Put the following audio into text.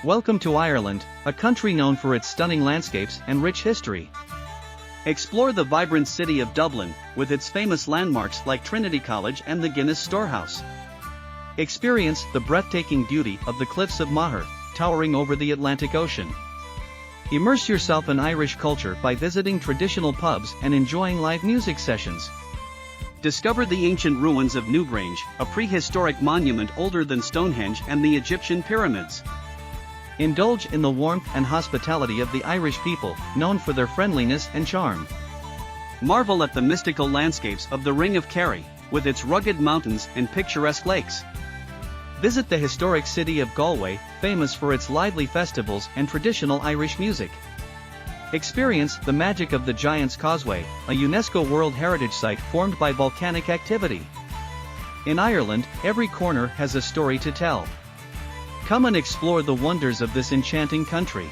Welcome to Ireland, a country known for its stunning landscapes and rich history. Explore the vibrant city of Dublin, with its famous landmarks like Trinity College and the Guinness Storehouse. Experience the breathtaking beauty of the Cliffs of Moher, towering over the Atlantic Ocean. Immerse yourself in Irish culture by visiting traditional pubs and enjoying live music sessions. Discover the ancient ruins of Newgrange, a prehistoric monument older than Stonehenge and the Egyptian pyramids. Indulge in the warmth and hospitality of the Irish people, known for their friendliness and charm. Marvel at the mystical landscapes of the Ring of Kerry, with its rugged mountains and picturesque lakes. Visit the historic city of Galway, famous for its lively festivals and traditional Irish music. Experience the magic of the Giant's Causeway, a UNESCO World Heritage Site formed by volcanic activity. In Ireland, every corner has a story to tell. Come and explore the wonders of this enchanting country.